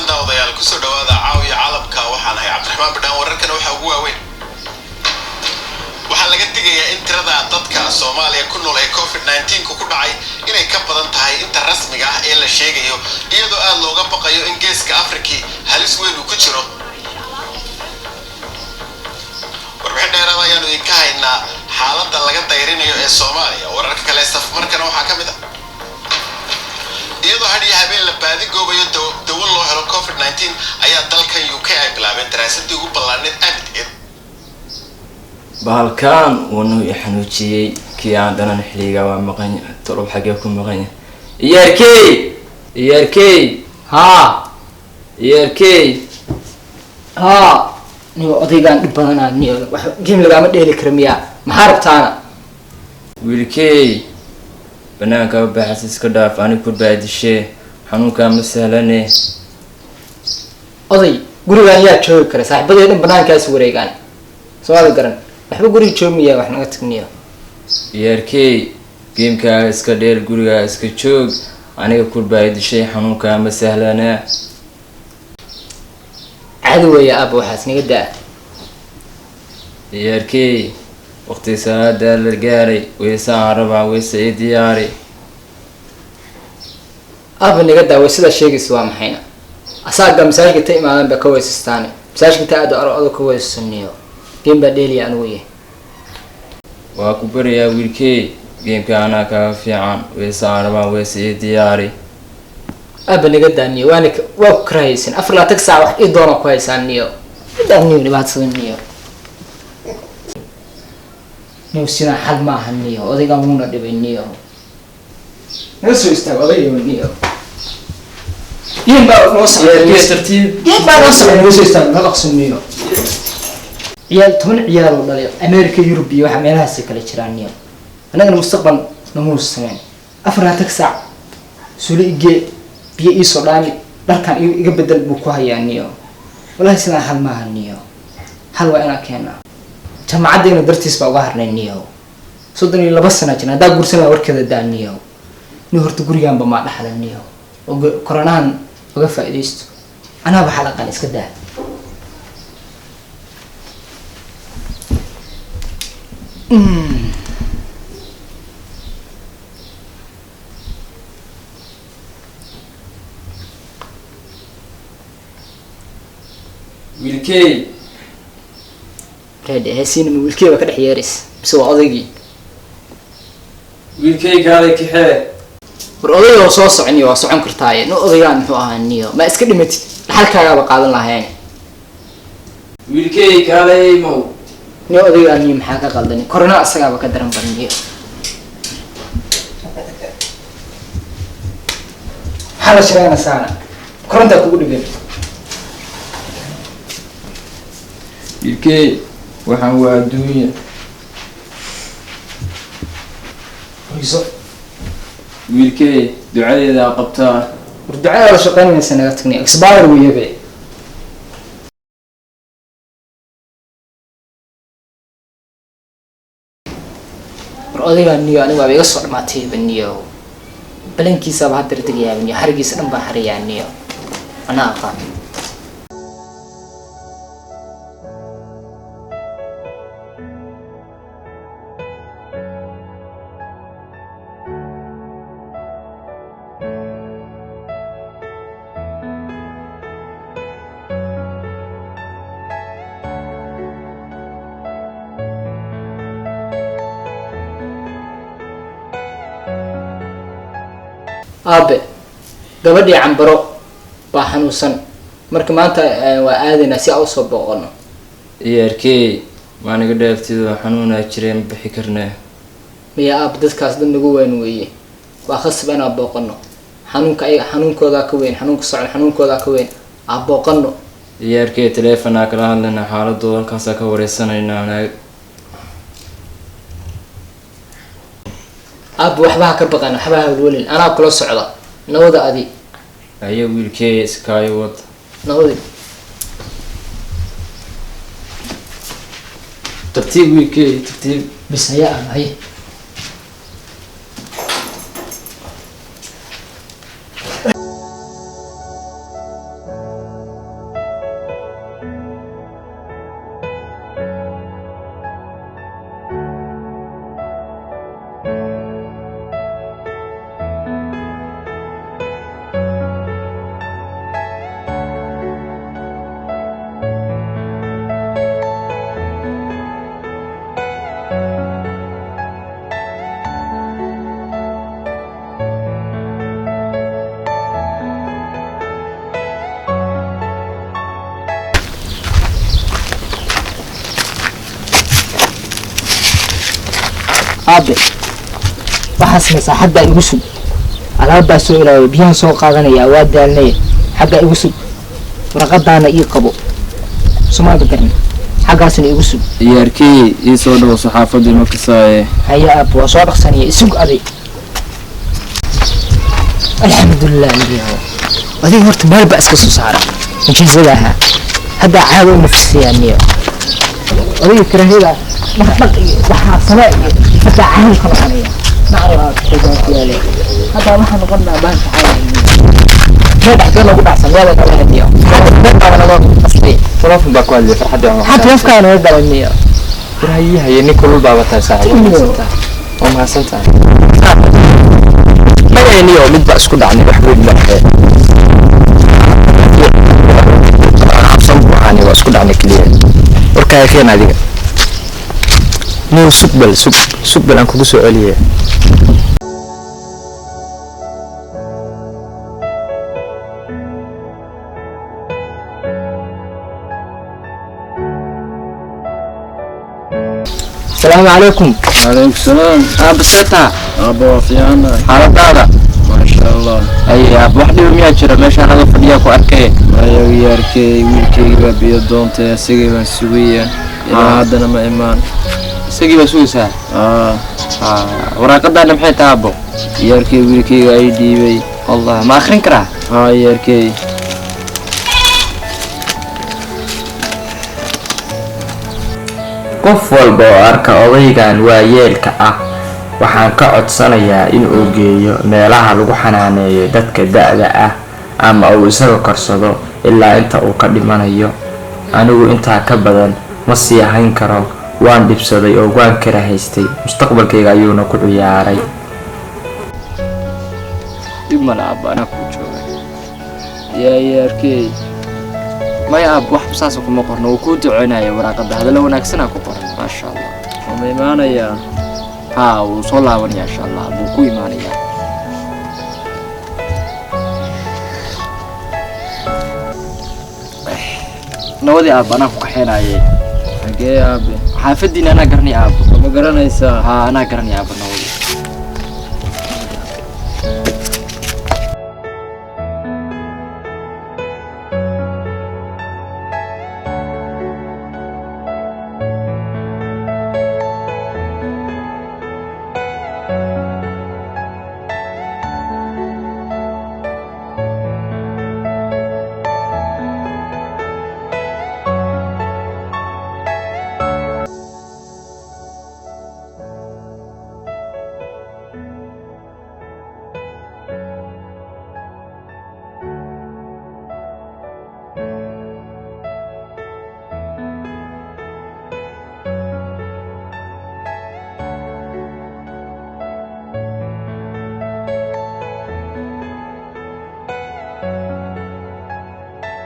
wanaagsan daawadayaal ku soo dhawaada caawiya caalamka waxaan ahay Cabdiraxmaan Badhaan wararkan waxa ugu waaweyn waxa laga digayaa in tirada dadka Soomaaliya ku nool ee COVID-19 ku dhacay inay ka badan tahay inta rasmiga ah ee la sheegayo iyadoo aad looga baqayo in geeska Afrika halis weyn ku jiro warbixin dheeraad ah ayaanu idinka haynaa xaaladda laga dayrinayo ee Soomaaliya wararka kale saf markana waxaa ka mid ah iyadoo hadhiya habeen la baadi goobayo dawo loo helo COVID-19 ayaa dalka UK ay bilaabeen daraasadii ugu ballaaneed abid bahalkan uu xanuujiyay kii aan dhanan xiliga waa maqan torob xagee ku maqan yarkey niyo odaygan dhib badanaa niyo wax game lagama dheeli karo miya maxaa rabtaana wiilkey banaanka u baaxas iska dhaaf ani ku baadishe xanuunka ma sahlane oday gurigaan yaa joogi kara saaxiibadii dhan banaankaas wareegaan soo wada garan waxba guriga joomiyaa wax naga tagniyo yarkey gameka iska dheer guriga iska joog aniga ku baadishe xanuunka ma sahlane caadi weeye aaba waxaas naga daa yarkey waqti salaada la gaaray weesaan rabaa weesa ay diyaari aaba naga daa weesada sheegaysa waa maxayna asaaga masaajidka ta imaadan ba ka weesastaan masaajidka ta aad orod ka weesaniyo game ba dheeliya anigu yahay waa ku bariyaa wiilkey gameka ana ka fiican weesaan rabaa weesa ay diyaari aaba naga daa niyo waa ku karaysan 24 saac wax ii doona ku haysaan niyo niyo dhibaatada niyo sina xal ma aha niyo odayga muuna dhibay niyo naso istaag odayo niyo yimba noo sameeyay tartiib yimba noo sameeyay naso istaag naqsan niyo ciyaal 10 ciyaal oo dhalay America Europe iyo waxa meelahaas kala jiraan niyo anagana mustaqbal namu sameeyay 24 saac suulige biyo ii soo dhaani dharkan iga bedel buu ku hayaa niyo wallahi sina xal ma aha niyo hal waa ina keenaa jamacadina dartiis baa uga harnay niyo 32 sano jina hadaa gursan la warkeeda daaniyo ni horta gurigaanba ma dhaxlan niyo oo koronahan uga faa'iideysto ana waxa la qan iska daa wiilkey reed heesina wiilkeyga ka dhaxyeeris bisoo odaygii wiilkey kaalay kixee war odayoo soo soconiyo waa socon kartaaye no odaygaan muxuu ahaa niyo ma iska dhimatid dhaxalkaagaaba qaadan lahayn wiilkey kaalay mow niyo odaygaan niyo maxaa ka qaldani korona asagaaba ka daran baniyo maxaa la shirayna saana korontaa kugu dhigan wiilkey waxaan waa adduunya wiilkey ducadeeda qabtaa war ducada la shaqeynaysa naga tagni expire weeyabe war odayga niyo aniga waa iga soo dhamaatay baniyo balankiisa ba hadda degaya baniyo xarigiisa dhan baan xariyaa niyo ana aqaan aabe gabadhii cambaro baa xanuunsan marka maanta waa aadayna si aan soo booqano yarkey maaniga dheeftido xanuuna jireen bixi karnaa miya aab dadkaas dad nagu weyn weeye waa khasab inaan booqano xanuunkooda ka weyn xanuunka socon xanuunkooda ka weyn aan booqano yarkey teleefona kala hadlayna xaaladooda halkaas ka wareysanayna anaag aab waxba ka baqan waxba hawlwalin anaa kula socda nawada adi ayo wiilkey iskaayo wad nawadi tartiib wiilkey tartiib بس هي هي aabe waxaa samaysaa xaggaa igu sug alaabbaa soo ilaaway biyahan soo qaadanayaa waa daalnay xaggaa igu sug waraqadaana ii qabo somaada garan xaggaasna igu sug ciyaarkey ii soo dhawo saxaafadii ma kasaaye haya aab waa soo dhaqsanaya isug aday alxamdulilah anbiyaho adiga horta meel baa iska soo saara mujiizada ahaa haddaa caado u nafsiyaaniyo adiga karaahiyada dhaqdhaq iyo waxaa samee iyo haddaa caado ka noqonaya nacrabaa kudaasiyaale haddaa waxaa noqonaa baanka caado dhex lagu dhacsan meela kala hadiyo telefoon baa ku hadlay farxadii ama xataa afkaa naga galaniyo karahiyaha iyo nin kulul baa wataa saaxiib oo mahadsantahay magayniyo mid baa isku dhacnay wax weyn maahe cabsan buuxaani waa isku dhacnay keliya warkaaga keen adiga niw sugbal aan kugu soo celiya السلام عليكم. وعليكم السلام. بسيطة. وفيانا. حالة ما شاء الله. أي واحد يوم يجرى ماشي أنا فديك وأركي. أيوة ياركي ويلكي بابي دونتي سيجي بسوية. إلى عدنا ما إيمان. سيجي بسوية. وراقد أنا محيط أبو. ياركي ويلكي أيدي بي. الله ما آخرين كره. ياركي. qof walba oo arka odaygan waayeelka ah waxaan ka codsanayaa in uu geeyo meelaha lagu xanaaneeyo dadka da'da ah ama uu isaga korsado ilaa inta uu ka dhimanayo anigu intaa ka badan ma sii hayn karo waan dhibsaday oo waan kara haystay mustaqbalkayga ayuuna ku ciyaaray ibmana abana ku joogay yaarkay ما ياب واحد بساسه كم قرن وكود عناية وراقد هذا لو ناقصنا كقرن ما شاء الله وما إيمانيا وصلى وني إن شاء الله بوكو إيمانيا نودي أب أنا كحين عيه حكي أبي حافظني أنا قرني أب ما قرنيسا أنا قرني أب